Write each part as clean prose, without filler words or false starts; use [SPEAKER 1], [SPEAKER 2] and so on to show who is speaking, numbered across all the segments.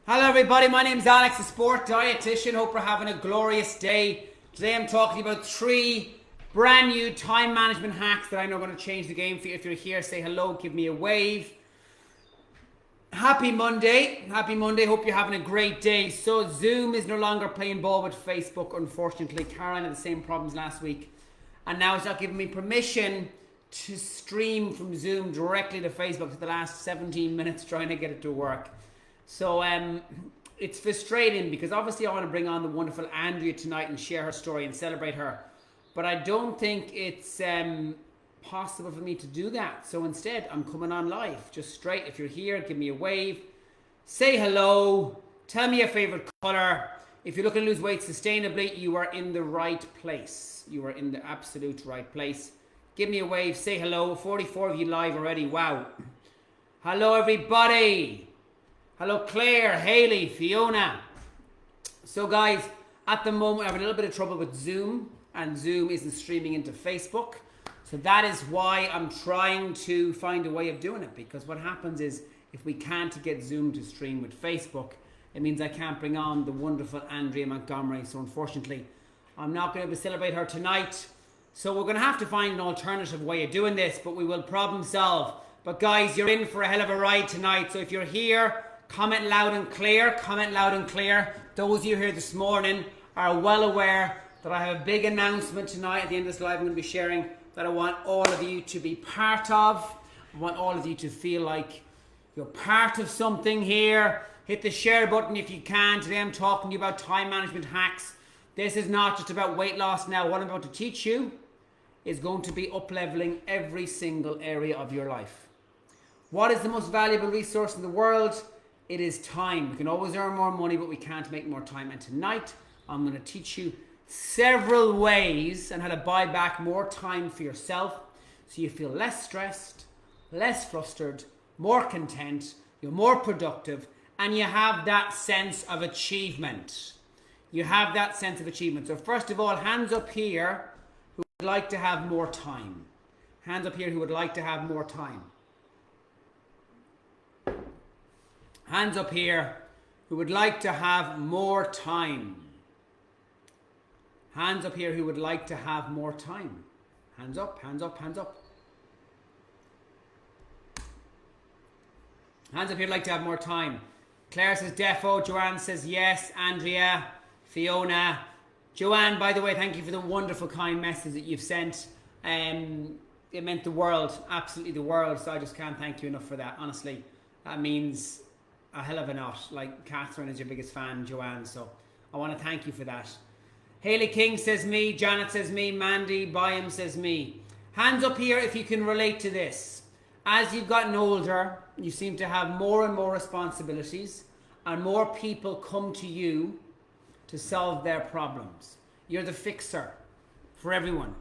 [SPEAKER 1] Hello everybody, my name is Alex, a sport dietitian. Hope we're having a glorious day. Today I'm talking about 3 brand new time management hacks that I know are going to change the game for you. If you're here, say hello, give me a wave. Happy Monday. Hope you're having a great day. So Zoom is no longer playing ball with Facebook, unfortunately. Caroline had the same problems last week. And now it's not giving me permission to stream from Zoom directly to Facebook for the last 17 minutes trying to get it to work. So it's frustrating because obviously I want to bring on the wonderful Andrea tonight and share her story and celebrate her. But I don't think it's possible for me to do that. So instead, I'm coming on live, just straight. If you're here, give me a wave. Say hello. Tell me your favorite color. If you're looking to lose weight sustainably, you are in the right place. You are in the absolute right place. Give me a wave. Say hello. 44 of you live already. Wow. Hello, everybody. Hello, Claire, Haley, Fiona. So guys, at the moment I have a little bit of trouble with Zoom, and Zoom isn't streaming into Facebook. So that is why I'm trying to find a way of doing it, because what happens is if we can't get Zoom to stream with Facebook, it means I can't bring on the wonderful Andrea Montgomery. So unfortunately, I'm not going to be able to celebrate her tonight. So we're going to have to find an alternative way of doing this, but we will problem solve. But guys, you're in for a hell of a ride tonight. So if you're here, comment loud and clear. Comment loud and clear. Those of you here this morning are well aware that I have a big announcement tonight. At the end of this live, I'm going to be sharing that I want all of you to be part of. I want all of you to feel like you're part of something here. Hit the share button if you can. Today I'm talking to you about time management hacks. This is not just about weight loss now. What I'm about to teach you is going to be up-leveling every single area of your life. What is the most valuable resource in the world? It is time. We can always earn more money, but we can't make more time. And tonight, I'm going to teach you several ways on how to buy back more time for yourself so you feel less stressed, less flustered, more content, you're more productive, and you have that sense of achievement. You have that sense of achievement. So first of all, hands up here who would like to have more time. Hands up here who would like to have more time. Hands up here who would like to have more time. Hands up here who would like to have more time. Hands up, hands up, hands up. Hands up here who'd like to have more time. Claire says defo. Joanne says yes. Andrea, Fiona. Joanne, by the way, thank you for the wonderful kind message that you've sent. It meant the world, absolutely the world. So I just can't thank you enough for that. Honestly, that means a hell of a lot. Like Catherine is your biggest fan, Joanne, so I want to thank you for that. Haley King says me, Janet says me, Mandy Byam says me. Hands up here if you can relate to this. As you've gotten older, you seem to have more and more responsibilities, and more people come to you to solve their problems. You're the fixer for everyone.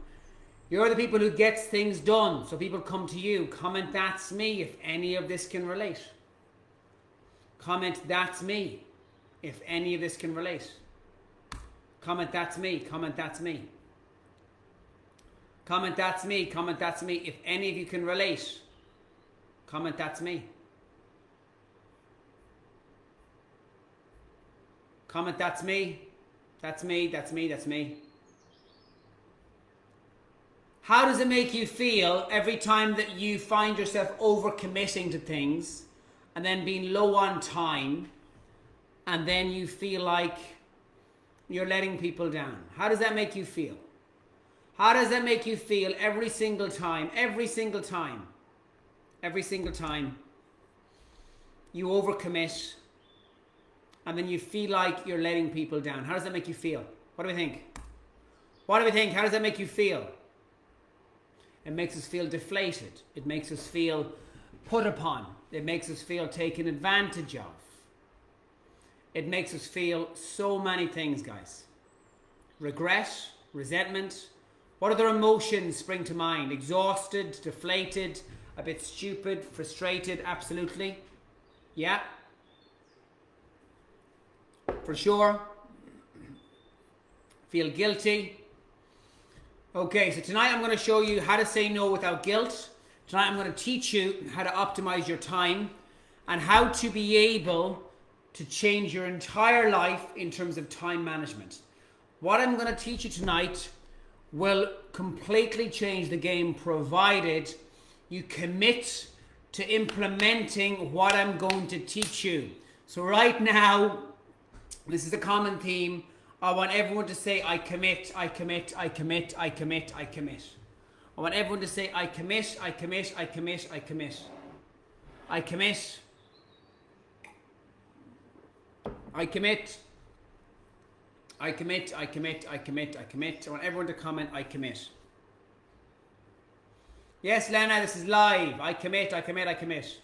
[SPEAKER 1] You're the people who gets things done, so people come to you. Comment that's me if any of this can relate. Comment that's me if any of this can relate. Comment that's me. Comment that's me. Comment that's me. Comment that's me if any of you can relate. Comment that's me. Comment that's me. That's me. That's me. That's me. How does it make you feel every time that you find yourself overcommitting to things and then being low on time, and then you feel like you're letting people down? How does that make you feel? How does that make you feel every single time you overcommit and then you feel like you're letting people down? How does that make you feel? What do we think? What do we think? How does that make you feel? It makes us feel deflated. It makes us feel put upon. It makes us feel taken advantage of. It makes us feel so many things, guys. Regret, resentment. What other emotions spring to mind? Exhausted, deflated, a bit stupid, frustrated, absolutely. Yeah. For sure. Feel guilty. Okay, so tonight I'm going to show you how to say no without guilt. Tonight I'm going to teach you how to optimize your time and how to be able to change your entire life in terms of time management. What I'm going to teach you tonight will completely change the game, provided you commit to implementing what I'm going to teach you. So right now, this is a common theme. I want everyone to say, I commit, I commit, I commit, I commit, I commit. I want everyone to say, I commit, I commit, I commit, I commit. I commit. I commit. I commit, I commit, I commit, I commit. I want everyone to comment, I commit. Yes, Lena, this is live. I commit, I commit, I commit.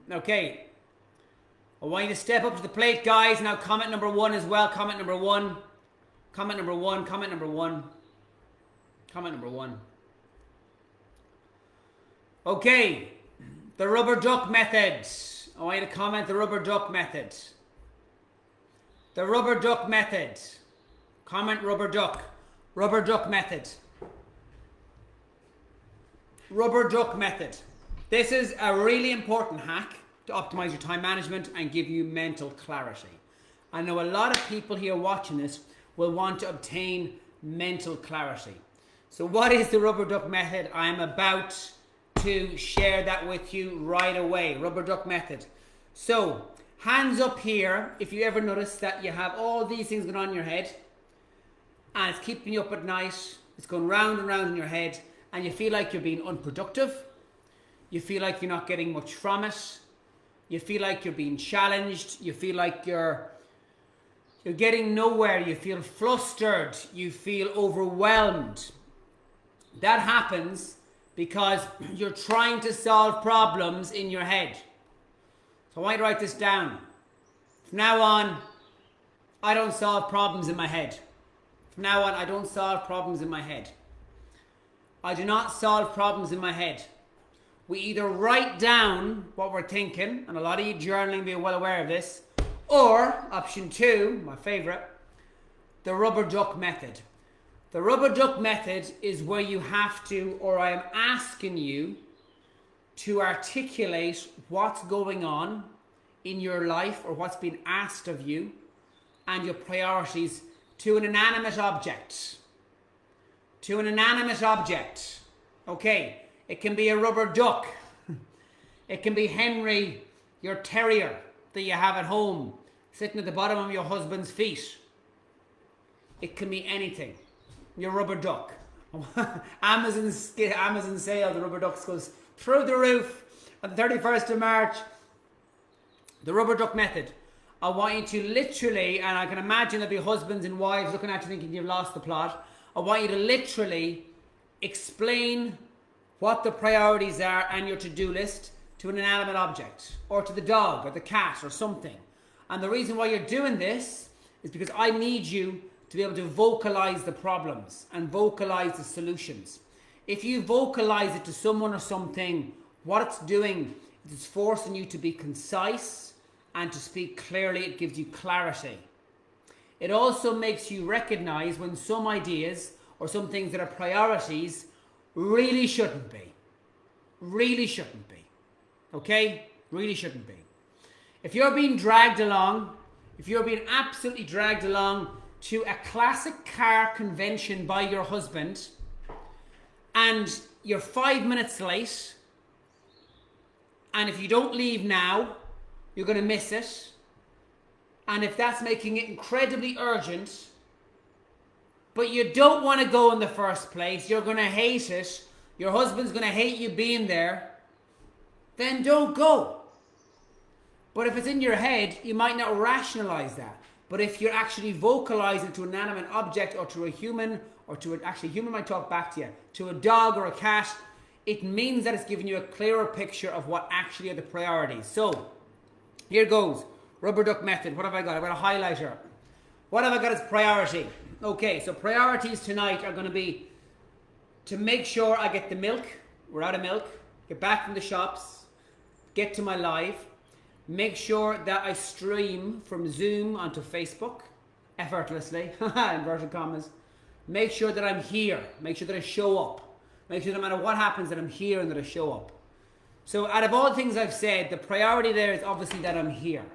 [SPEAKER 1] Okay. I want you to step up to the plate, guys. Now comment number 1 as well. Comment number 1. Comment number 1. Comment number 1. Comment number 1. Okay. The rubber duck method. I want you to comment the rubber duck method. The rubber duck method. Comment rubber duck. Rubber duck method. Rubber duck method. This is a really important hack to optimize your time management and give you mental clarity. I know a lot of people here watching this will want to obtain mental clarity. So what is the rubber duck method? I'm about to share that with you right away. Rubber duck method. So hands up here if you ever notice that you have all these things going on in your head and it's keeping you up at night. It's going round and round in your head and you feel like you're being unproductive. You feel like you're not getting much from it. You feel like you're being challenged. You feel like you're getting nowhere. You feel flustered. You feel overwhelmed. That happens because you're trying to solve problems in your head. So I want you to write this down. From now on, I don't solve problems in my head. From now on, I don't solve problems in my head. I do not solve problems in my head. We either write down what we're thinking, and a lot of you journaling be well aware of this, or option 2, my favorite, the rubber duck method. The rubber duck method is where you have to, or I am asking you to articulate what's going on in your life or what's been asked of you and your priorities to an inanimate object. To an inanimate object. Okay. It can be a rubber duck. It can be Henry, your terrier that you have at home, sitting at the bottom of your husband's feet. It can be anything. Your rubber duck. Amazon sale, the rubber ducks goes through the roof on the 31st of March. The rubber duck method. I want you to literally, and I can imagine there'll be husbands and wives looking at you thinking you've lost the plot. I want you to literally explain what the priorities are and your to-do list to an inanimate object or to the dog or the cat or something. And the reason why you're doing this is because I need you to be able to vocalize the problems and vocalize the solutions. If you vocalize it to someone or something, what it's doing is it's forcing you to be concise and to speak clearly. It gives you clarity. It also makes you recognize when some ideas or some things that are priorities really shouldn't be. Really shouldn't be. Okay? Really shouldn't be. If you're being dragged along, if you're being absolutely dragged along to a classic car convention by your husband and you're 5 minutes late, and if you don't leave now, you're going to miss it, and if that's making it incredibly urgent, but you don't want to go in the first place, you're going to hate it, your husband's going to hate you being there, then don't go. But if it's in your head, you might not rationalize that. But if you're actually vocalizing to an inanimate object or to a human, or to actually a human might talk back to you, to a dog or a cat, it means that it's giving you a clearer picture of what actually are the priorities. So, here goes. Rubber duck method. What have I got? I've got a highlighter. What have I got as priority? Okay, so priorities tonight are going to be to make sure I get the milk. We're out of milk. Get back from the shops. Get to my live. Make sure that I stream from Zoom onto Facebook effortlessly, inverted commas. Make sure that I'm here. Make sure that I show up. Make sure no matter what happens that I'm here and that I show up. So out of all the things I've said, the priority there is obviously that I'm here.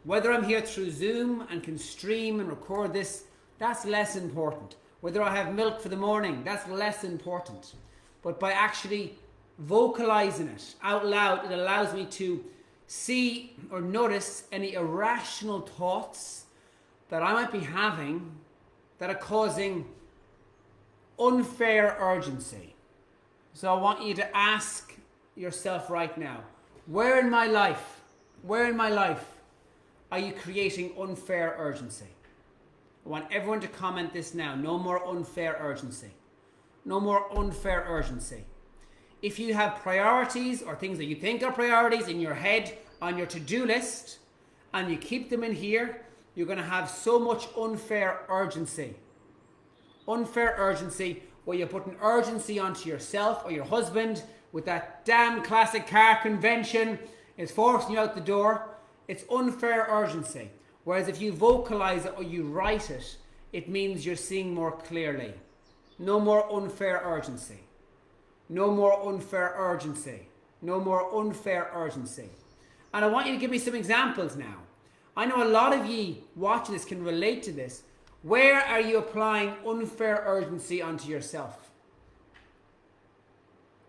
[SPEAKER 1] Whether I'm here through Zoom and can stream and record this, that's less important. Whether I have milk for the morning, that's less important. But by actually vocalizing it out loud, it allows me to see or notice any irrational thoughts that I might be having that are causing unfair urgency. So I want you to ask yourself right now, where in my life are you creating unfair urgency? I want everyone to comment this now. No more unfair urgency. No more unfair urgency. If you have priorities or things that you think are priorities in your head on your to-do list and you keep them in here, you're going to have so much unfair urgency. Unfair urgency where you're putting urgency onto yourself or your husband with that damn classic car convention is forcing you out the door. It's unfair urgency. Whereas if you vocalize it or you write it, it means you're seeing more clearly. No more unfair urgency. No more unfair urgency. No more unfair urgency. And I want you to give me some examples now. I know a lot of ye watching this can relate to this. Where are you applying unfair urgency onto yourself?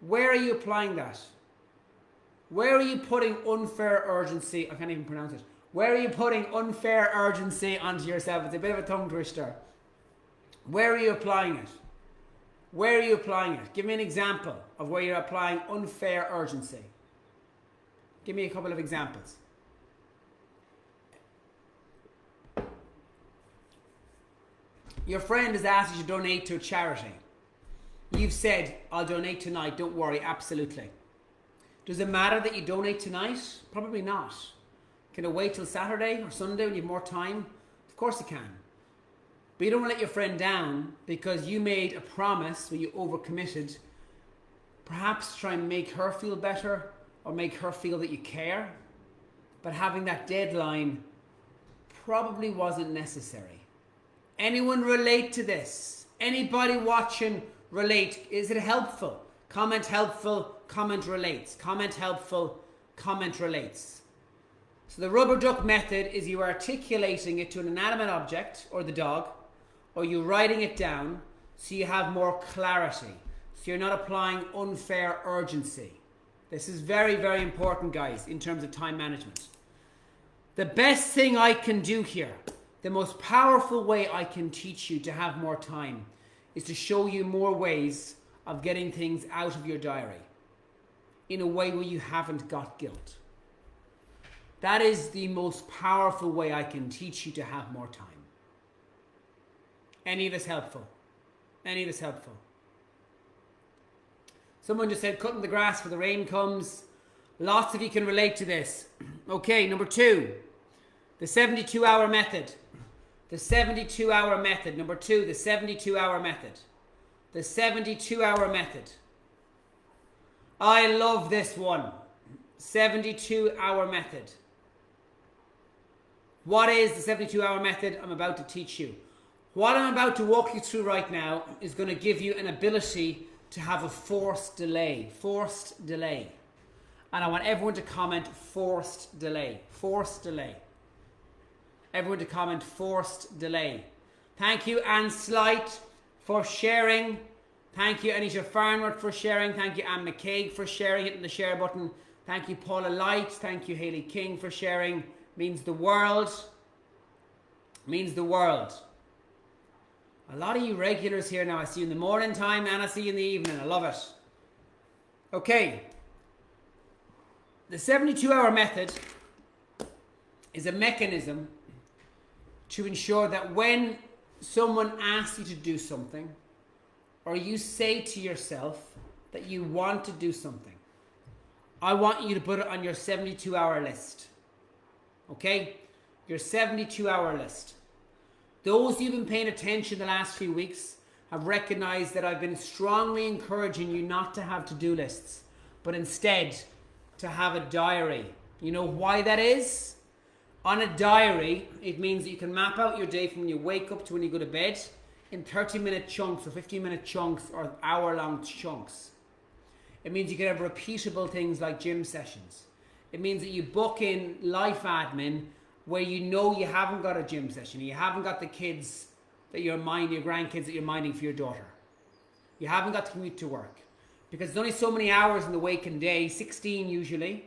[SPEAKER 1] Where are you applying that? Where are you putting unfair urgency? I can't even pronounce it. Where are you putting unfair urgency onto yourself? It's a bit of a tongue twister. Where are you applying it? Where are you applying it? Give me an example of where you're applying unfair urgency. Give me a couple of examples. Your friend has asked you to donate to a charity. You've said, I'll donate tonight, don't worry, absolutely. Does it matter that you donate tonight? Probably not. Can it wait till Saturday or Sunday when you have more time? Of course it can. But you don't want to let your friend down because you made a promise where you overcommitted. Perhaps try and make her feel better or make her feel that you care. But having that deadline probably wasn't necessary. Anyone relate to this? Anybody watching relate? Is it helpful? Comment helpful, comment relates. Comment helpful, comment relates. So the rubber duck method is you articulating it to an inanimate object or the dog, or you writing it down so you have more clarity. So you're not applying unfair urgency. This is very, very important, guys, in terms of time management. The best thing I can do here, the most powerful way I can teach you to have more time is to show you more ways of getting things out of your diary in a way where you haven't got guilt. That is the most powerful way I can teach you to have more time. Any of this helpful? Any of this helpful? Someone just said cutting the grass for the rain comes. Lots of you can relate to this. Okay, number 2, the 72-hour method. The 72-hour method. Number 2, the 72-hour method. The 72-hour method. I love this one. 72-hour method. What is the 72-hour method? I'm about to teach you. What I'm about to walk you through right now is going to give you an ability to have a forced delay. Forced delay. And I want everyone to comment forced delay. Forced delay. Everyone to comment forced delay. Thank you, Anne Slight, for sharing. Thank you, Anisha Farnworth, for sharing. Thank you, Anne McCaig, for sharing, hitting the share button. Thank you, Paula Light. Thank you, Hayley King, for sharing. Means the world. Means the world. A lot of you regulars here now. I see you in the morning time and I see you in the evening. I love it. Okay. The 72-hour method is a mechanism to ensure that when someone asks you to do something, or you say to yourself that you want to do something, I want you to put it on your 72-hour list. Okay? Your 72-hour list. Those who've been paying attention the last few weeks have recognized that I've been strongly encouraging you not to have to-do lists, but instead to have a diary. You know why that is? On a diary, it means that you can map out your day from when you wake up to when you go to bed in 30-minute chunks or 15-minute chunks or hour-long chunks. It means you can have repeatable things like gym sessions. It means that you book in life admin where you know you haven't got a gym session, you haven't got the kids that you're minding, your grandkids that you're minding for your daughter. You haven't got to commute to work. Because there's only so many hours in the waking day, 16 usually.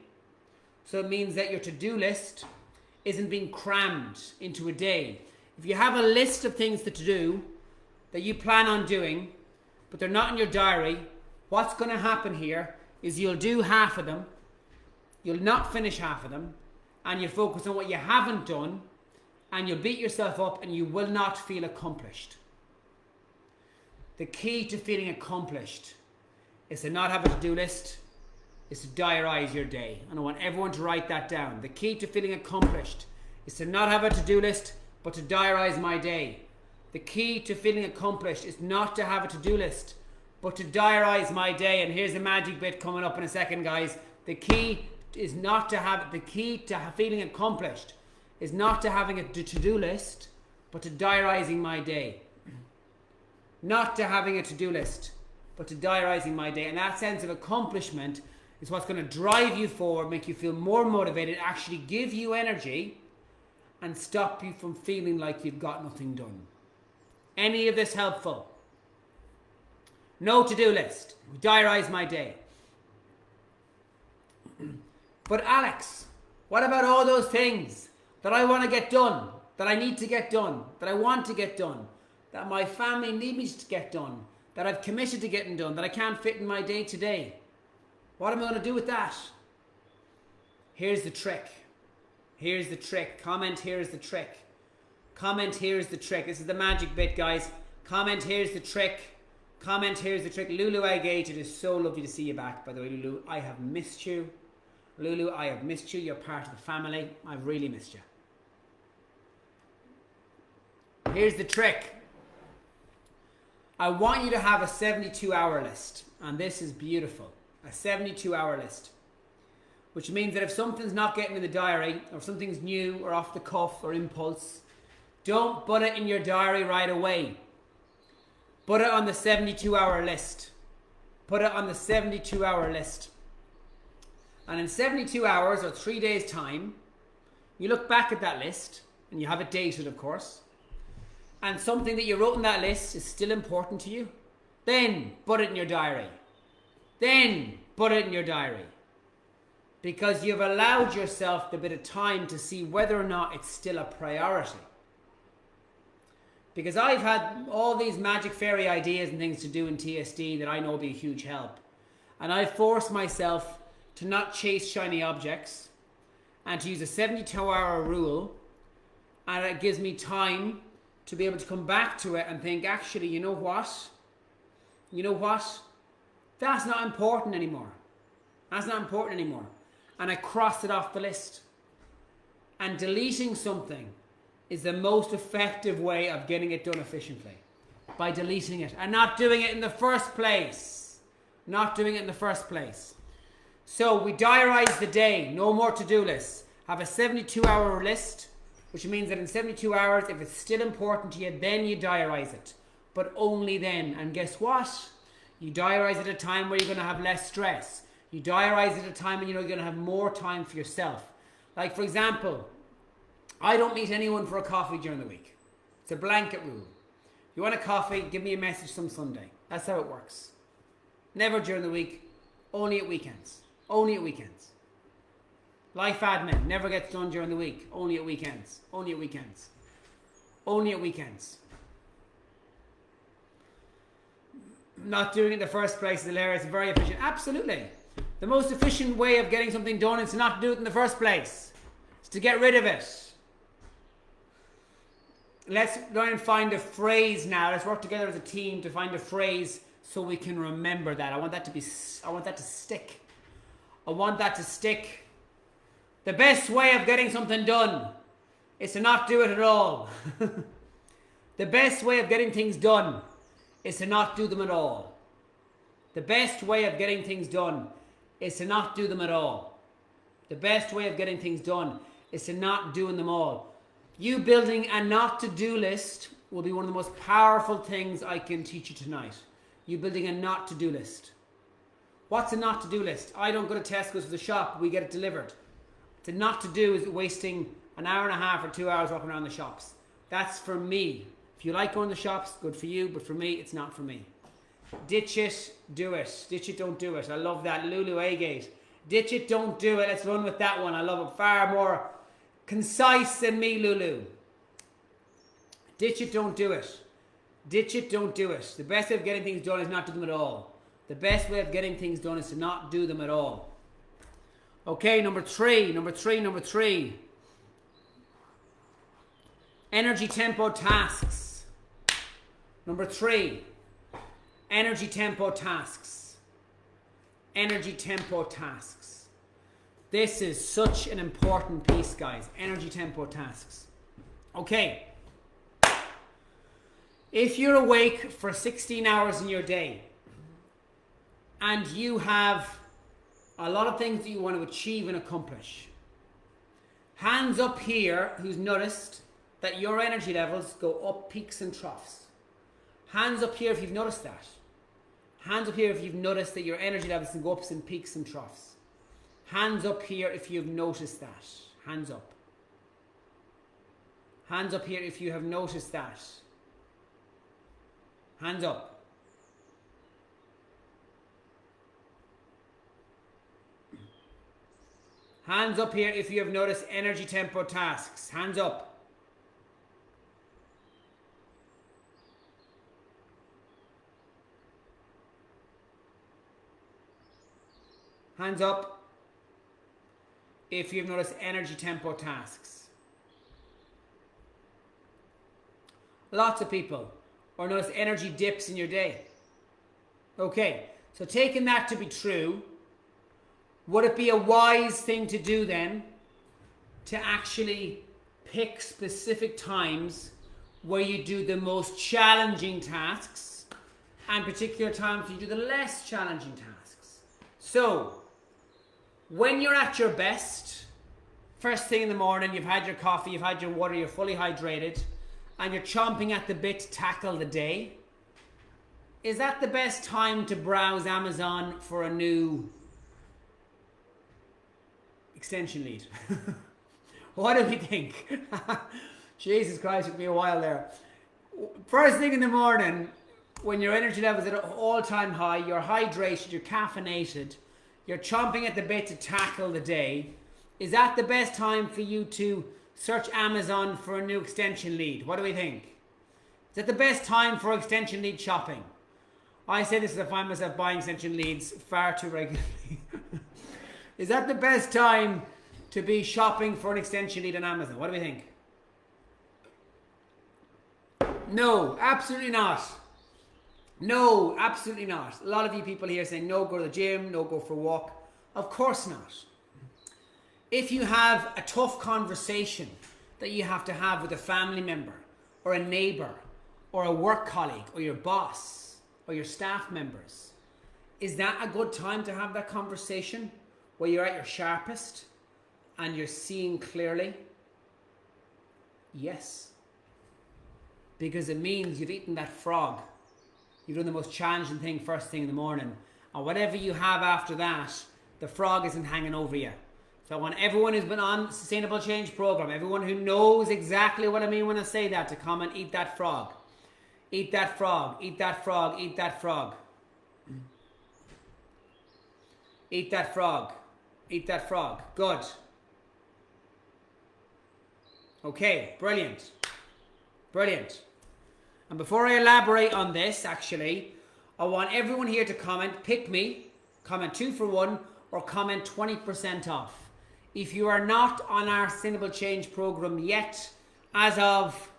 [SPEAKER 1] So it means that your to-do list isn't being crammed into a day. If you have a list of things to do that you plan on doing, but they're not in your diary, what's going to happen here is you'll do half of them, you'll not finish half of them, and you'll focus on what you haven't done, and you'll beat yourself up and you will not feel accomplished. The key to feeling accomplished is to not have a to-do list, is to diarize your day. And I want everyone to write that down. The key to feeling accomplished is to not have a to-do list, but to diarize my day. The key to feeling accomplished is not to have a to-do list, but to diarize my day. And here's the magic bit coming up in a second, guys. The key is not to have, the key to feeling accomplished is not to having a to-do list, but to diarizing my day. Not to having a to-do list, but to diarizing my day. And that sense of accomplishment is what's going to drive you forward, make you feel more motivated, actually give you energy, and stop you from feeling like you've got nothing done. Any of this helpful? No to-do list. Diarize my day. But Alex, what about all those things that I want to get done, that I need to get done, that I want to get done, that my family need me to get done, that I've committed to getting done, that I can't fit in my day to day? What am I going to do with that? Here's the trick. Here's the trick. Comment, here's the trick. Comment, here's the trick. This is the magic bit, guys. Comment, here's the trick. Comment, here's the trick. Lulu Agate, it is so lovely to see you back, by the way, Lulu. I have missed you. Lulu, I have missed you. You're part of the family. I've really missed you. Here's the trick. I want you to have a 72-hour list. And this is beautiful. A 72-hour list. Which means that if something's not getting in the diary, or if something's new, or off the cuff, or impulse, don't put it in your diary right away. Put it on the 72-hour list. Put it on the 72-hour list. And in 72 hours, or 3 days' time, you look back at that list, and you have it dated, of course, and something that you wrote in that list is still important to you, then put it in your diary. Then put it in your diary. Because you've allowed yourself the bit of time to see whether or not it's still a priority. Because I've had all these magic fairy ideas and things to do in TSD that I know will be a huge help. And I forced myself to not chase shiny objects and to use a 72-hour rule, and it gives me time to be able to come back to it and think, actually, you know what? You know what? That's not important anymore. That's not important anymore. And I crossed it off the list. And deleting something is the most effective way of getting it done efficiently. By deleting it and not doing it in the first place. Not doing it in the first place. So we diarize the day. No more to-do lists. Have a 72-hour list, which means that in 72 hours, if it's still important to you, then you diarize it. But only then. And guess what? You diarize at a time where you're going to have less stress. You diarize at a time when you know you're going to have more time for yourself. Like, for example, I don't meet anyone for a coffee during the week. It's a blanket rule. If you want a coffee, give me a message some Sunday. That's how it works. Never during the week, only at weekends. Only at weekends. Life admin never gets done during the week, only at weekends. Only at weekends. Only at weekends. Not doing it in the first place is hilarious, very efficient. Absolutely. The most efficient way of getting something done is to not do it in the first place. It's to get rid of it. Let's try and find a phrase now. Let's work together as a team to find a phrase so we can remember that. I want that to stick. I want that to stick. The best way of getting something done is to not do it at all. The best way of getting things done is to not do them at all. The best way of getting things done is to not do them at all. The best way of getting things done is to not doing them all. You building a not to-do list will be one of the most powerful things I can teach you tonight. You building a not to-do list. What's a not to-do list? I don't go to Tesco's for the shop, we get it delivered. To not to do is wasting an hour and a half or 2 hours walking around the shops. That's for me. If you like going to the shops, good for you, but for me, it's not for me. Ditch it, do it. Ditch it, don't do it. I love that. Lulu Agate. Ditch it, don't do it. Let's run with that one. I love it. Far more concise than me, Lulu. Ditch it, don't do it. Ditch it, don't do it. The best way of getting things done is not to do them at all. The best way of getting things done is to not do them at all. Okay, number three. Energy tempo tasks. Number 3. Energy tempo tasks. Energy tempo tasks. This is such an important piece, guys. Energy tempo tasks. Okay. If you're awake for 16 hours in your day and you have a lot of things that you want to achieve and accomplish, hands up here who's noticed that your energy levels go up peaks and troughs. Hands up here if you've noticed that. Hands up here if you've noticed that your energy levels can go ups and peaks and troughs. Hands up here if you've noticed that. Hands up. Hands up here if you have noticed that. Hands up. Hands up here if you have noticed energy tempo tasks. Hands up. Hands up if you've noticed energy tempo tasks. Lots of people. Or notice energy dips in your day. Okay, so taking that to be true, would it be a wise thing to do then to actually pick specific times where you do the most challenging tasks and particular times you do the less challenging tasks? So, when you're at your best, first thing in the morning, you've had your coffee, you've had your water, you're fully hydrated, and you're chomping at the bit to tackle the day, is that the best time to browse Amazon for a new extension lead? What do we think? Jesus Christ, it took me a while there. First thing in the morning, when your energy level is at an all-time high, you're hydrated, you're caffeinated, you're chomping at the bit to tackle the day, is that the best time for you to search Amazon for a new extension lead? What do we think? Is that the best time for extension lead shopping? I say this as I find myself buying extension leads far too regularly. Is that the best time to be shopping for an extension lead on Amazon? What do we think? No, absolutely not. No, absolutely not. A lot of you people here saying no, go to the gym, no, go for a walk. Of course not. If you have a tough conversation that you have to have with a family member or a neighbor or a work colleague or your boss or your staff members, is that a good time to have that conversation where you're at your sharpest and you're seeing clearly? Yes. Because it means you've eaten that frog. You've done the most challenging thing first thing in the morning. And whatever you have after that, the frog isn't hanging over you. So I want everyone who's been on Sustainable Change Program, everyone who knows exactly what I mean when I say that, to come and eat that frog. Eat that frog, eat that frog, eat that frog. Eat that frog, eat that frog. Good. Okay, brilliant. Brilliant. And before I elaborate on this, actually, I want everyone here to comment, pick me, comment 2 for 1, or comment 20% off. If you are not on our Sustainable Change Program yet, as of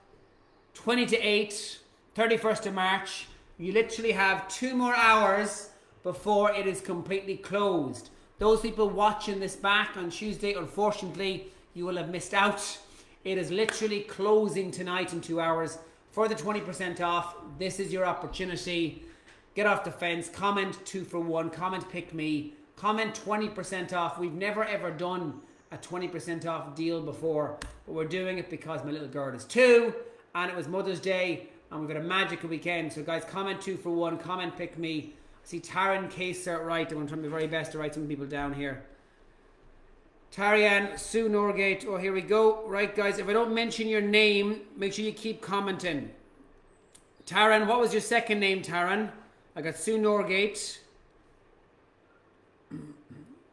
[SPEAKER 1] 20 to 8, 31st of March, you literally have 2 more hours before it is completely closed. Those people watching this back on Tuesday, unfortunately, you will have missed out. It is literally closing tonight in 2 hours. For the 20% off, this is your opportunity. Get off the fence, comment 2 for 1, comment pick me, comment 20% off. We've never ever done a 20% off deal before, but we're doing it because my little girl is 2 and it was Mother's Day and we've got a magical weekend. So guys, comment 2 for 1, comment pick me. I see Taryn Kaser, right, I'm going to try my very best to write some people down here. Tarian, Sue Norgate. Oh, here we go. Right, guys, if I don't mention your name, make sure you keep commenting. Taran, what was your second name, Taran? I got Sue Norgate.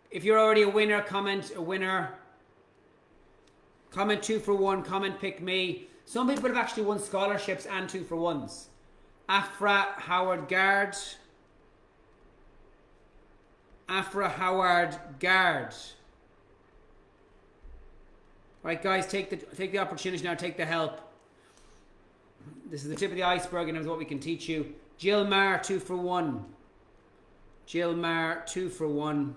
[SPEAKER 1] If you're already a winner, comment a winner. Comment 2 for 1. Comment pick me. Some people have actually won scholarships and 2 for 1s. Afra Howard Guard. Afra Howard Guard. Right, guys, take the opportunity now. Take the help. This is the tip of the iceberg, and it's what we can teach you. Jill Marr, 2 for 1. Jill Marr, 2 for 1.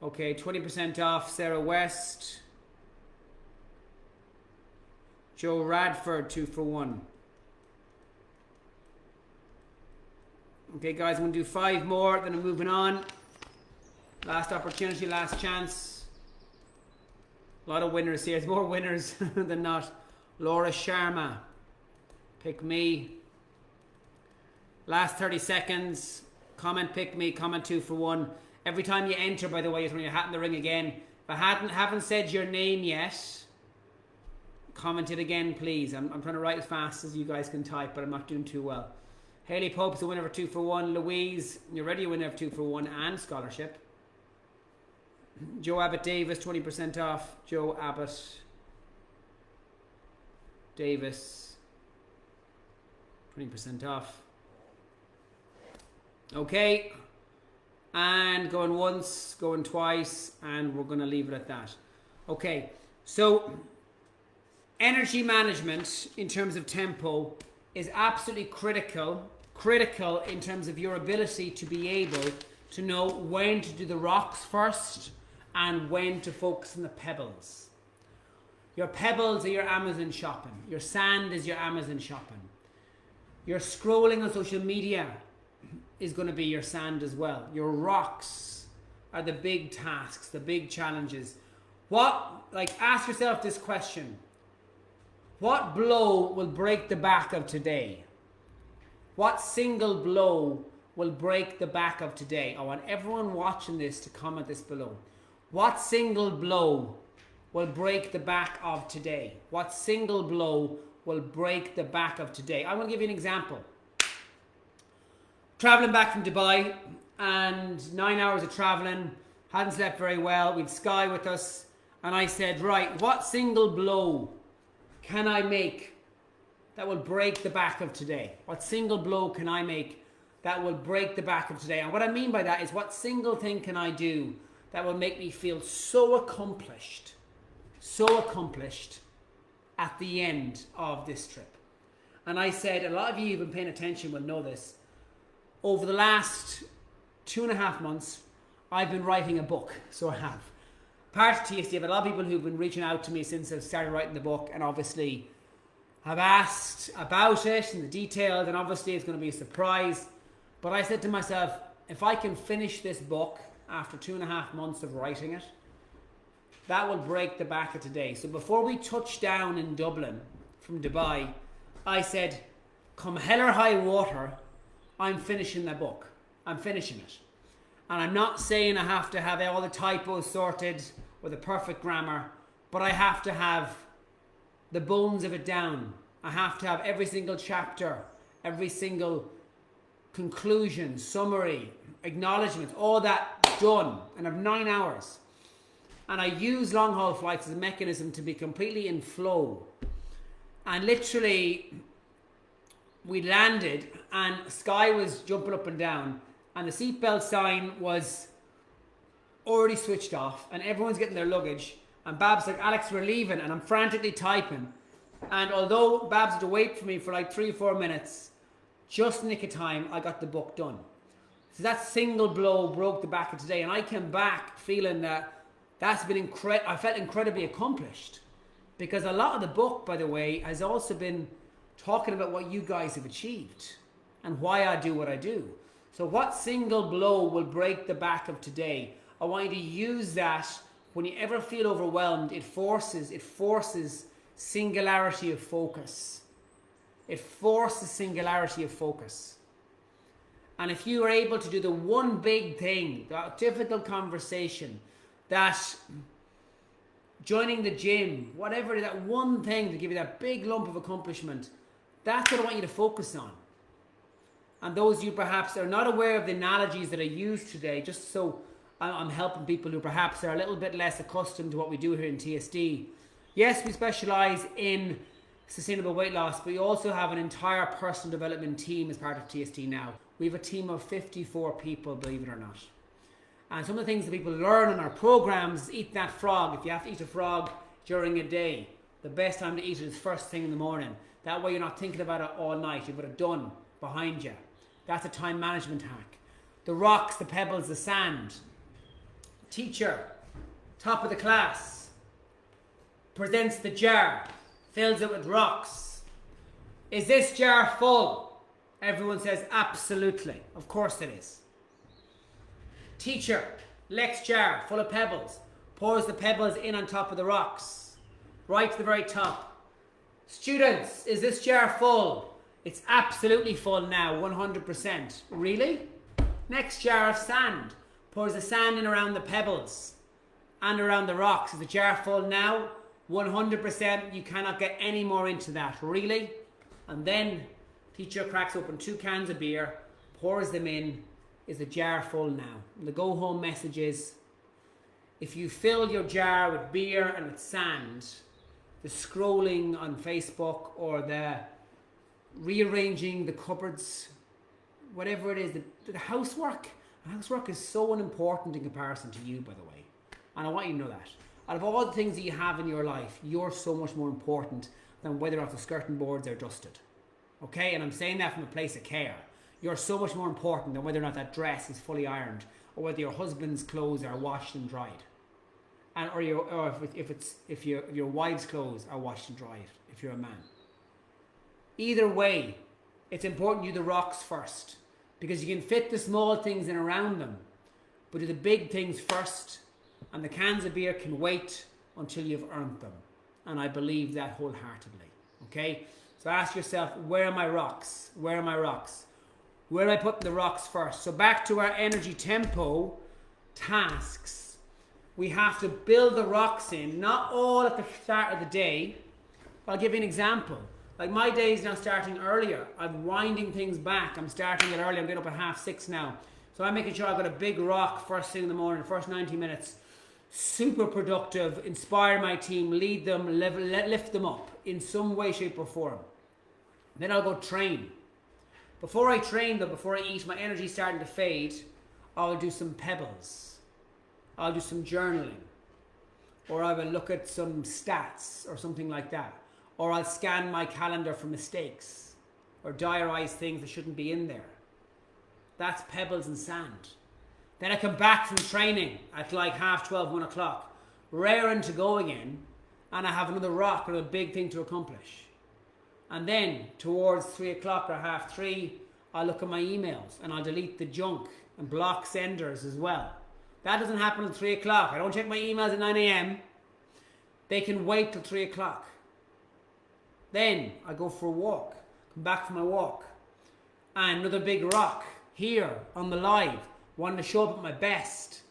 [SPEAKER 1] Okay, 20% off. Sarah West. Joe Radford, 2 for 1. Okay, guys, I'm going to do 5 more, then I'm moving on. Last opportunity, last chance. A lot of winners here. There's more winners than not. Laura Sharma. Pick me. Last 30 seconds. Comment pick me. Comment 2 for 1. Every time you enter, by the way, you're throwing your hat in the ring again. If I haven't said your name yet, comment it again, please. I'm trying to write as fast as you guys can type, but I'm not doing too well. Haley Pope's the winner of 2 for 1. Louise, you're already a winner of 2 for 1 and scholarship. Joe Abbott Davis, 20% off. Joe Abbott Davis, 20% off. Okay. And going once, going twice, and we're going to leave it at that. Okay. So, energy management in terms of tempo is absolutely critical in terms of your ability to be able to know when to do the rocks first and when to focus on the pebbles. Your pebbles are your Amazon shopping. Your sand is your Amazon shopping. Your scrolling on social media is going to be your sand as well. Your rocks are the big tasks, the big challenges. Ask yourself this question. What blow will break the back of today? What single blow will break the back of today? I want everyone watching this to comment this below. What single blow will break the back of today? What single blow will break the back of today? I'm going to give you an example. Traveling back from Dubai, and 9 hours of traveling, hadn't slept very well. We'd Sky with us, and I said, right, what single blow can I make that will break the back of today? What single blow can I make that will break the back of today? And what I mean by that is, what single thing can I do that will make me feel so accomplished at the end of this trip? And I said, a lot of you who've been paying attention will know this. Over the last 2.5 months, I've been writing a book. So I have. Part of TSD, but a lot of people who've been reaching out to me since I've started writing the book, and obviously have asked about it and the details, and obviously it's going to be a surprise. But I said to myself, if I can finish this book after 2.5 months of writing it, that will break the back of today. So before we touched down in Dublin from Dubai, I said, come hell or high water, I'm finishing the book. I'm finishing it. And I'm not saying I have to have all the typos sorted or the perfect grammar, but I have to have the bones of it down. I have to have every single chapter, every single conclusion, summary, acknowledgement, all that done. And I've 9 hours. And I use long haul flights as a mechanism to be completely in flow. And literally, we landed and Sky was jumping up and down, and the seatbelt sign was already switched off, and everyone's getting their luggage, and Babs like, Alex, we're leaving, and I'm frantically typing. And although Babs had to wait for me for like 3 or 4 minutes, just in the nick of time, I got the book done. So that single blow broke the back of today, and I came back feeling that's been I felt incredibly accomplished, because a lot of the book, by the way, has also been talking about what you guys have achieved and why I do what I do. So what single blow will break the back of today? I want you to use that when you ever feel overwhelmed. It forces singularity of focus. It forces singularity of focus. And if you are able to do the one big thing, the difficult conversation that joining the gym, whatever, that one thing to give you that big lump of accomplishment, that's what I want you to focus on. And those of you perhaps are not aware of the analogies that I use today, just so I'm helping people who perhaps are a little bit less accustomed to what we do here in TSD. Yes, we specialize in sustainable weight loss, but we also have an entire personal development team as part of TSD now. We have a team of 54 people, believe it or not. And some of the things that people learn in our programs is eat that frog. If you have to eat a frog during a day, the best time to eat it is first thing in the morning. That way you're not thinking about it all night. You've got it done behind you. That's a time management hack. The rocks, the pebbles, the sand. Teacher, top of the class, presents the jar, fills it with rocks. Is this jar full? Everyone says absolutely. Of course it is. Teacher, next jar full of pebbles, pours the pebbles in on top of the rocks, right to the very top. Students, is this jar full? It's absolutely full now, 100%. Really? Next jar of sand, pours the sand in around the pebbles and around the rocks. Is the jar full now? 100%. You cannot get any more into that. Really? And then teacher cracks open 2 cans of beer, pours them in. Is the jar full now? And the go home message is, if you fill your jar with beer and with sand, the scrolling on Facebook or the rearranging the cupboards, whatever it is, the housework is so unimportant in comparison to you, by the way. And I want you to know that. Out of all the things that you have in your life, you're so much more important than whether or not the skirting boards are dusted. Okay? And I'm saying that from a place of care. You're so much more important than whether or not that dress is fully ironed or whether your husband's clothes are washed and dried. And or if your wife's clothes are washed and dried, if you're a man. Either way, it's important you do the rocks first, because you can fit the small things in around them, but do the big things first, and the cans of beer can wait until you've earned them. And I believe that wholeheartedly. Okay? So ask yourself, where are my rocks? Where are my rocks? Where do I put the rocks first? So back to our energy tempo tasks. We have to build the rocks in, not all at the start of the day. I'll give you an example. Like my day is now starting earlier. I'm winding things back. I'm starting it early. I'm getting up at 6:30 now. So I'm making sure I've got a big rock first thing in the morning, first 90 minutes. Super productive, inspire my team, lead them, lift them up in some way, shape or form. Then I'll go train. Before I train though, before I eat, my energy's starting to fade. I'll do some pebbles. I'll do some journaling. Or I will look at some stats or something like that. Or I'll scan my calendar for mistakes. Or diarize things that shouldn't be in there. That's pebbles and sand. Then I come back from training at like 12:30, 1 o'clock. Raring to go again. And I have another rock or a big thing to accomplish. And then towards 3 o'clock or 3:30, I'll look at my emails and I'll delete the junk and block senders as well. That doesn't happen at 3 o'clock. I don't check my emails at 9 a.m. They can wait till 3 o'clock. Then I go for a walk, come back from my walk. And another big rock here on the live, wanting to show up at my best.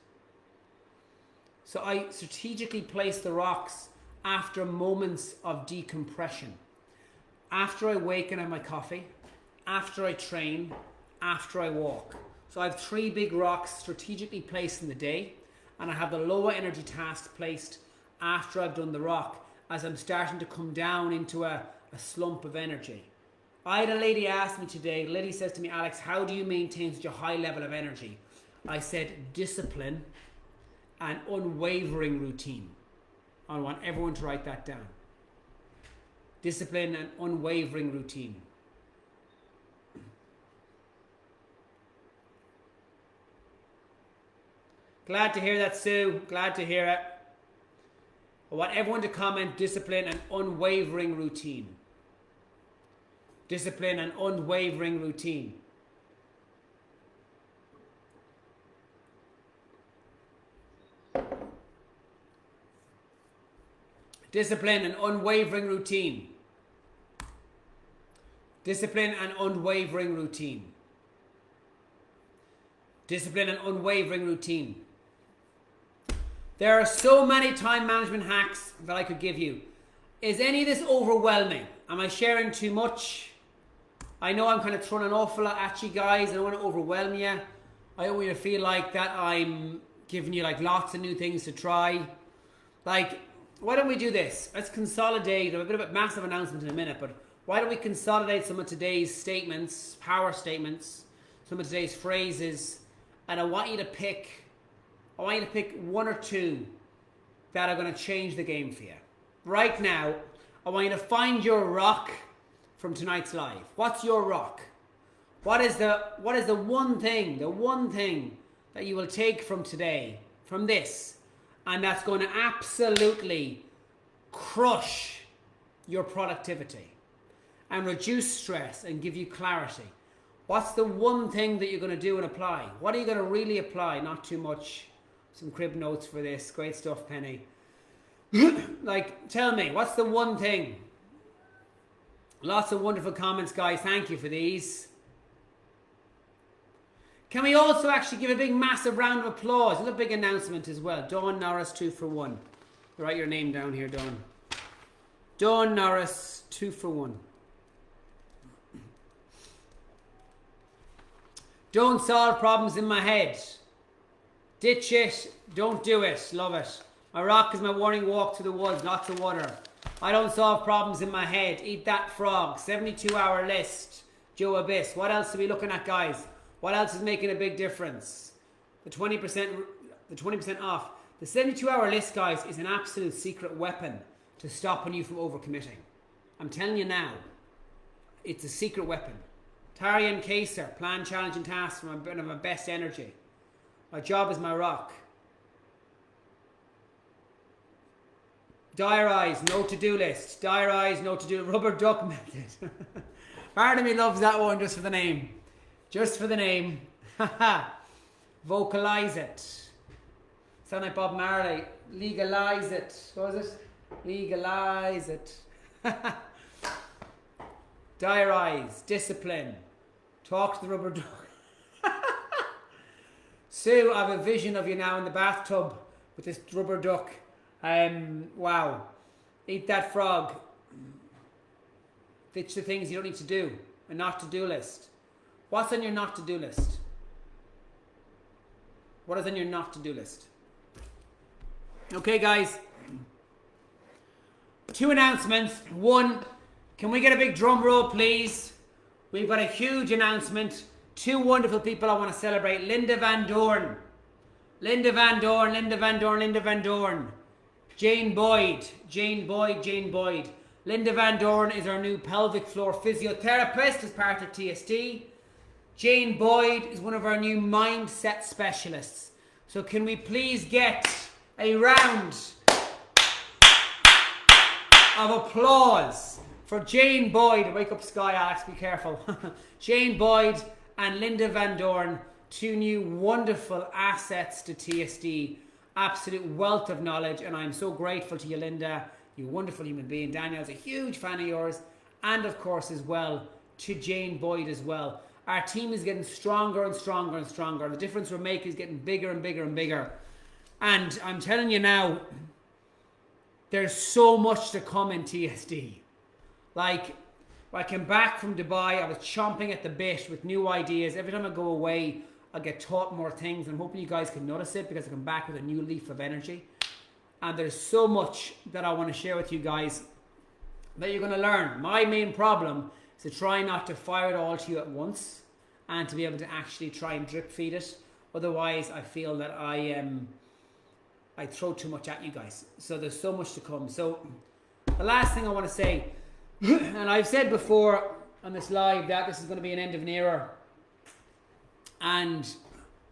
[SPEAKER 1] So I strategically place the rocks after moments of decompression. After I wake and have my coffee, after I train, after I walk. So I have 3 big rocks strategically placed in the day, and I have the lower energy tasks placed after I've done the rock, as I'm starting to come down into a slump of energy. I had a lady ask me today, Lily says to me, Alex, how do you maintain such a high level of energy? I said, discipline and unwavering routine. I want everyone to write that down. Discipline and unwavering routine. Glad to hear that, Sue. Glad to hear it. I want everyone to comment discipline and unwavering routine. Discipline and unwavering routine. Discipline and unwavering routine. Discipline and unwavering routine. Discipline and unwavering routine. There are so many time management hacks that I could give you. Is any of this overwhelming? Am I sharing too much? I know I'm kind of throwing an awful lot at you guys. I don't want to overwhelm you. I don't want you to feel like that I'm giving you like lots of new things to try. Like, why don't we do this? Let's consolidate. I have a bit of a massive announcement in a minute, but why don't we consolidate some of today's statements, power statements, some of today's phrases, and I want you to pick one or two that are going to change the game for you. Right now, I want you to find your rock from tonight's live. What's your rock? What is the one thing that you will take from today, from this, and that's going to absolutely crush your productivity and reduce stress and give you clarity? What's the one thing that you're going to do and apply? What are you going to really apply? Not too much. Some crib notes for this. Great stuff, Penny. Like, tell me, what's the one thing? Lots of wonderful comments, guys. Thank you for these. Can we also actually give a big, massive round of applause? Another big announcement as well. Dawn Norris, 2 for 1. Write your name down here, Dawn. Dawn Norris, 2 for 1. Don't solve problems in my head. Ditch it. Don't do it. Love it. My rock is my morning walk to the woods. Lots of water. I don't solve problems in my head. Eat that frog. 72-hour list. Joe Abyss. What else are we looking at, guys? What else is making a big difference? The 20% off. The 72-hour list, guys, is an absolute secret weapon to stopping you from overcommitting. I'm telling you now. It's a secret weapon. Tarian Kaser. Plan, challenge and tasks for my best energy. My job is my rock. Diarise, no to-do list. Diarise, no to-do. Rubber duck method. Part of me loves that one just for the name. Just for the name. Vocalize it. Sound like Bob Marley. Legalize it. What was it? Legalize it. Diarise. Discipline. Talk to the rubber duck. Sue, I have a vision of you now in the bathtub with this rubber duck. Wow. Eat that frog. Ditch the things you don't need to do. A not to-do list. What's on your not to-do list? What is on your not to-do list? Okay, guys. 2 announcements. 1, can we get a big drum roll, please? We've got a huge announcement. 2 wonderful people I want to celebrate. Linda Van Dorn. Linda Van Dorn, Linda Van Dorn, Linda Van Dorn. Jane Boyd. Jane Boyd, Jane Boyd. Linda Van Dorn is our new pelvic floor physiotherapist as part of TSD. Jane Boyd is one of our new mindset specialists. So can we please get a round of applause for Jane Boyd. Wake up, Sky, Alex, be careful. Jane Boyd and Linda Van Dorn, 2 new wonderful assets to TSD. Absolute wealth of knowledge, and I'm so grateful to you, Linda. You wonderful human being. Daniel's a huge fan of yours. And of course as well to Jane Boyd as well. Our team is getting stronger and stronger and stronger. The difference we're making is getting bigger and bigger and bigger. And I'm telling you now, there's so much to come in TSD. Like, I came back from Dubai, I was chomping at the bit with new ideas. Every time I go away, I get taught more things. I'm hoping you guys can notice it because I come back with a new leaf of energy. And there's so much that I want to share with you guys that you're going to learn. My main problem is to try not to fire it all to you at once and to be able to actually try and drip feed it. Otherwise, I feel that I throw too much at you guys. So there's so much to come. So the last thing I want to say, and I've said before on this live that this is going to be an end of an era. And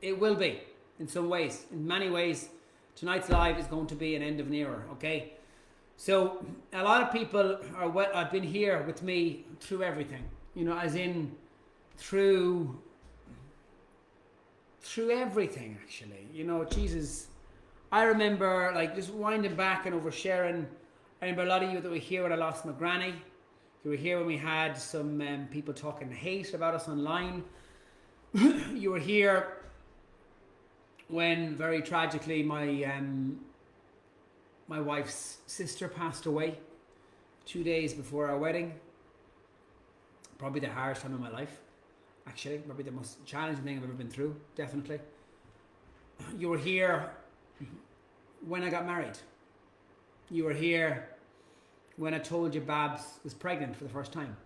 [SPEAKER 1] it will be in some ways. In many ways, tonight's live is going to be an end of an era, okay? So a lot of people have been here with me through everything, you know, as in through everything, actually. You know, Jesus, I remember like just winding back and oversharing. I remember a lot of you that were here when I lost my granny. You were here when we had some people talking hate about us online. You were here when, very tragically, my my wife's sister passed away 2 days before our wedding. Probably the hardest time of my life, actually. Probably the most challenging thing I've ever been through, definitely. You were here when I got married. You were here when I told you Babs was pregnant for the first time.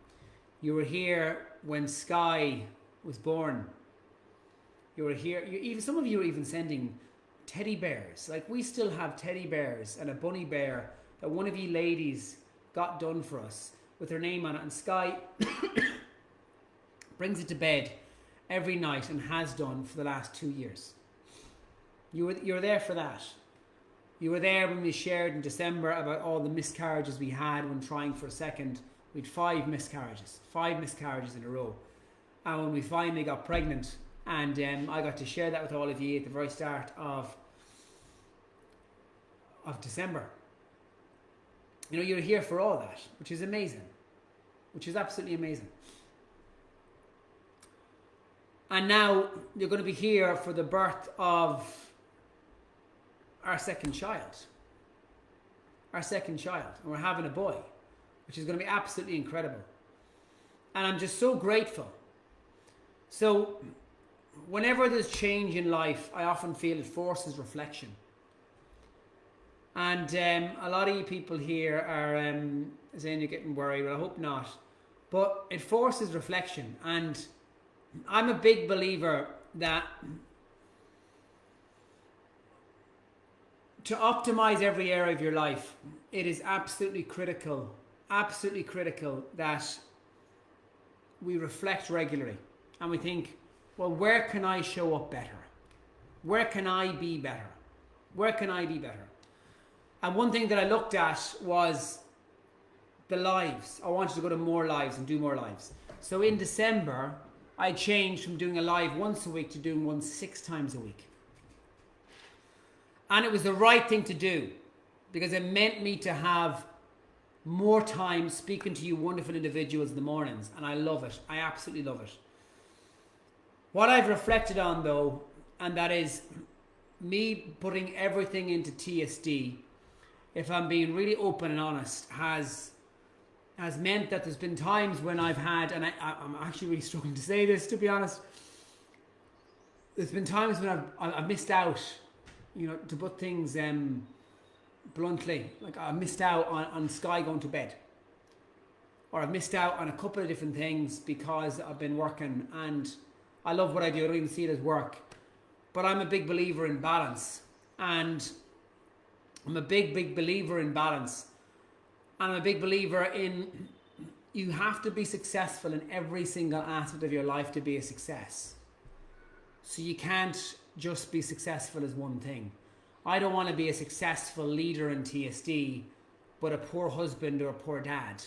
[SPEAKER 1] You were here when Sky was born. You were here, even some of you were even sending teddy bears. Like, we still have teddy bears and a bunny bear that one of you ladies got done for us with her name on it, and Sky brings it to bed every night and has done for the last 2 years. You were there for that. You were there when we shared in December about all the miscarriages we had when trying for a second. We had 5 miscarriages in a row. And when we finally got pregnant, and I got to share that with all of you at the very start of December. You know, you're here for all that, which is amazing. Which is absolutely amazing. And now you're going to be here for the birth of our second child. And we're having a boy, which is going to be absolutely incredible. And I'm just so grateful. So, whenever there's change in life, I often feel it forces reflection. And a lot of you people here are saying you're getting worried. Well, I hope not. But it forces reflection. And I'm a big believer that to optimize every area of your life, it is absolutely critical that we reflect regularly. And we think, well, where can I show up better? Where can I be better? And one thing that I looked at was the lives. I wanted to go to more lives and do more lives. So in December, I changed from doing a live once a week to doing one 6 times a week. And it was the right thing to do, because it meant me to have more time speaking to you wonderful individuals in the mornings. And I love it. I absolutely love it. What I've reflected on, though, and that is me putting everything into TSD, if I'm being really open and honest, has meant that there's been times when I've had, and I'm actually really struggling to say this, to be honest, there's been times when I've missed out, you know, to put things bluntly, like I missed out on Sky going to bed, or I've missed out on a couple of different things because I've been working, and I love what I do. I don't even see it as work, but I'm a big believer in balance, and I'm a big believer in balance, and I'm a big believer in you have to be successful in every single aspect of your life to be a success. So you can't just be successful as one thing. I don't want to be a successful leader in TSD, but a poor husband or a poor dad.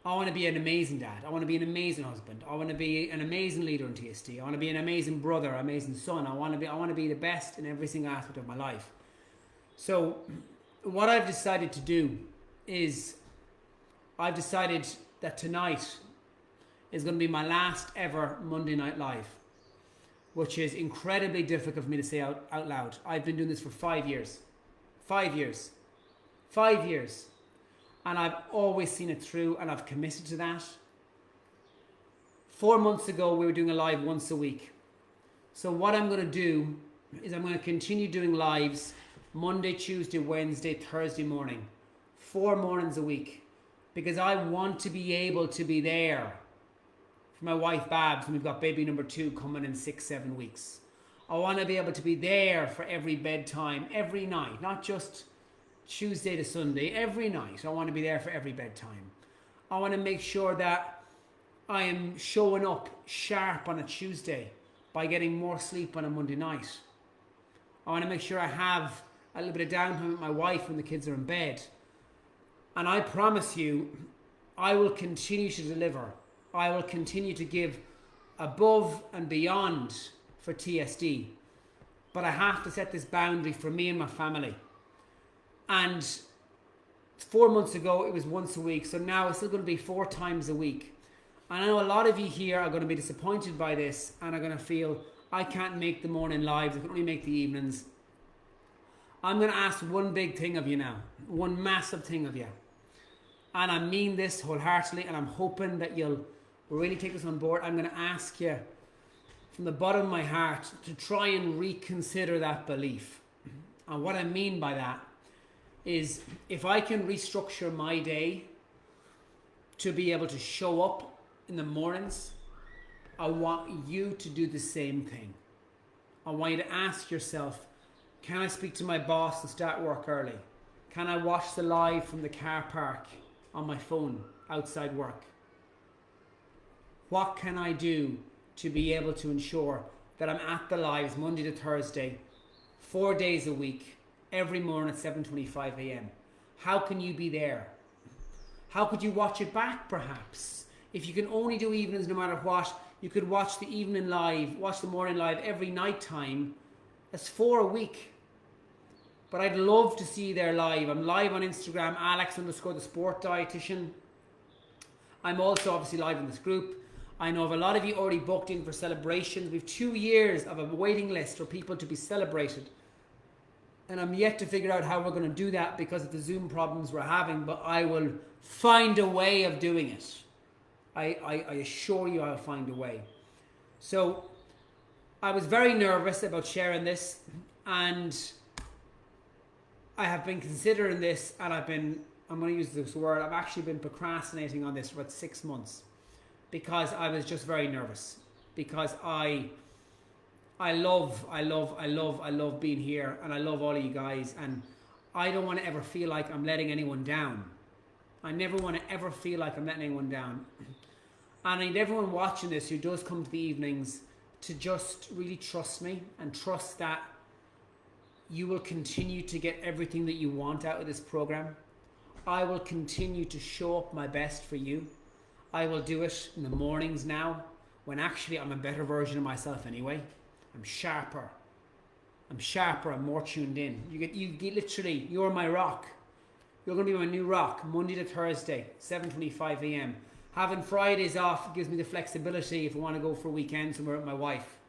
[SPEAKER 1] I want to be an amazing dad. I want to be an amazing husband. I want to be an amazing leader in TSD. I want to be an amazing brother, amazing son. I want to be the best in every single aspect of my life. So what I've decided to do is I've decided that tonight is going to be my last ever Monday Night Live, which is incredibly difficult for me to say out loud. I've been doing this for 5 years. 5 years. 5 years. And I've always seen it through, and I've committed to that. 4 months ago, we were doing a live once a week. So what I'm going to do is I'm going to continue doing lives Monday, Tuesday, Wednesday, Thursday morning. 4 mornings a week. Because I want to be able to be there for my wife Babs when we've got baby number 2 coming in 6-7 weeks. I want to be able to be there for every bedtime, every night, not just Tuesday to Sunday, every night. I want to be there for every bedtime. I want to make sure that I am showing up sharp on a Tuesday by getting more sleep on a Monday night. I want to make sure I have a little bit of downtime with my wife when the kids are in bed. And I promise you, I will continue to deliver. I will continue to give above and beyond for TSD. But I have to set this boundary for me and my family. And 4 months ago, it was once a week. So now it's still going to be 4 times a week. And I know a lot of you here are going to be disappointed by this and are going to feel, I can't make the morning lives. I can only make the evenings. I'm going to ask one big thing of you now. One massive thing of you. And I mean this wholeheartedly, and I'm hoping that you'll really take this on board. I'm going to ask you from the bottom of my heart to try and reconsider that belief. And what I mean by that is, if I can restructure my day to be able to show up in the mornings, I want you to do the same thing. I want you to ask yourself, can I speak to my boss and start work early? Can I watch the live from the car park on my phone outside work? What can I do to be able to ensure that I'm at the lives Monday to Thursday, 4 days a week, every morning at 7:25 a.m.? How can you be there? How could you watch it back perhaps? If you can only do evenings no matter what, you could watch the evening live, watch the morning live every night time. That's 4 a week. But I'd love to see you there live. I'm live on Instagram, Alex_the sport dietitian. I'm also obviously live in this group. I know of a lot of you already booked in for celebrations. We've 2 years of a waiting list for people to be celebrated. And I'm yet to figure out how we're going to do that because of the Zoom problems we're having, but I will find a way of doing it. I assure you I'll find a way. So I was very nervous about sharing this, and I have been considering this, and I'm going to use this word, I've actually been procrastinating on this for about 6 months because I was just very nervous, because I love being here, and I love all of you guys, and I don't want to ever feel like I'm letting anyone down. I never want to ever feel like I'm letting anyone down. And I need everyone watching this who does come to the evenings to just really trust me and trust that you will continue to get everything that you want out of this program. I will continue to show up my best for you. I will do it in the mornings now, when actually I'm a better version of myself anyway. I'm sharper, I'm more tuned in. You get literally, you're my rock. You're going to be my new rock, Monday to Thursday, 7:25 a.m. Having Fridays off gives me the flexibility if I want to go for a weekend somewhere with my wife,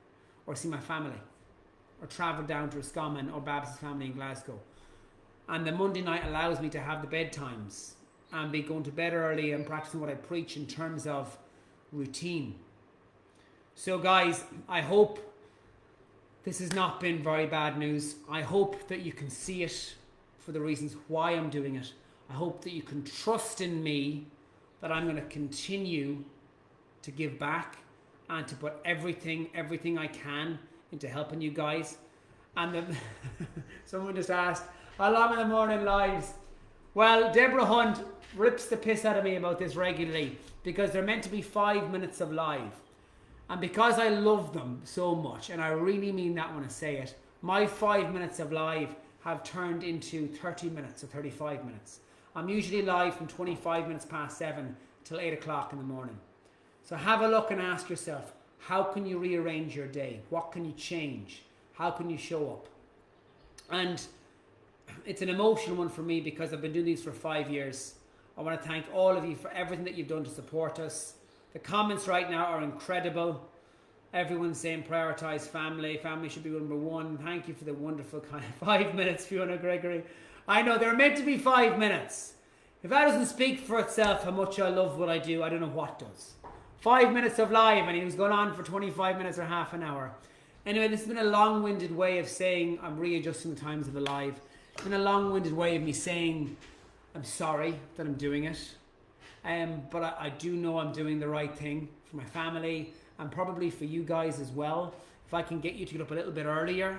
[SPEAKER 1] or see my family, or travel down to Roscommon or Babs' family in Glasgow. And the Monday night allows me to have the bedtimes and be going to bed early and practicing what I preach in terms of routine. So guys, I hope this has not been very bad news. I hope that you can see it for the reasons why I'm doing it. I hope that you can trust in me that I'm going to continue to give back and to put everything I can into helping you guys. And then someone just asked, how long are the morning lives? Well, Deborah Hunt rips the piss out of me about this regularly because they're meant to be 5 minutes of live. And because I love them so much, and I really mean that when I say it, my 5 minutes of live have turned into 30 minutes or 35 minutes. I'm usually live from 25 minutes past 7 till 8 o'clock in the morning. So have a look and ask yourself, how can you rearrange your day? What can you change? How can you show up? And it's an emotional one for me because I've been doing these for 5 years. I want to thank all of you for everything that you've done to support us. The comments right now are incredible. Everyone's saying prioritize family. Family should be number one. Thank you for the wonderful 5 minutes, Fiona Gregory. I know they're meant to be 5 minutes. If that doesn't speak for itself how much I love what I do, I don't know what does. 5 minutes of live, and he was going on for 25 minutes or half an hour. Anyway, this has been a long-winded way of saying I'm readjusting the times of the live. It's been a long-winded way of me saying I'm sorry that I'm doing it. But I do know I'm doing the right thing for my family and probably for you guys as well. If I can get you to get up a little bit earlier,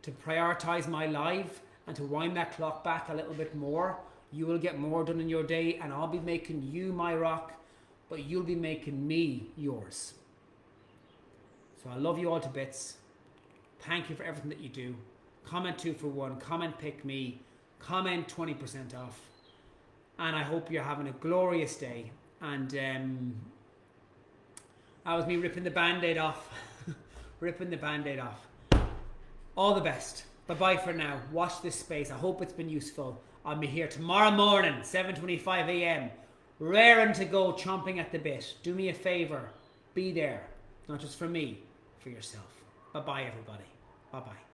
[SPEAKER 1] to prioritize my live and to wind that clock back a little bit more, you will get more done in your day, and I'll be making you my rock, but you'll be making me yours. So I love you all to bits. Thank you for everything that you do. Comment 2 for 1, comment pick me, comment 20% off. And I hope you're having a glorious day. And that was me ripping the band-aid off. Ripping the band-aid off. All the best. Bye-bye for now. Watch this space. I hope it's been useful. I'll be here tomorrow morning, 7:25 a.m. Raring to go, chomping at the bit. Do me a favour. Be there. Not just for me, for yourself. Bye-bye, everybody. Bye-bye.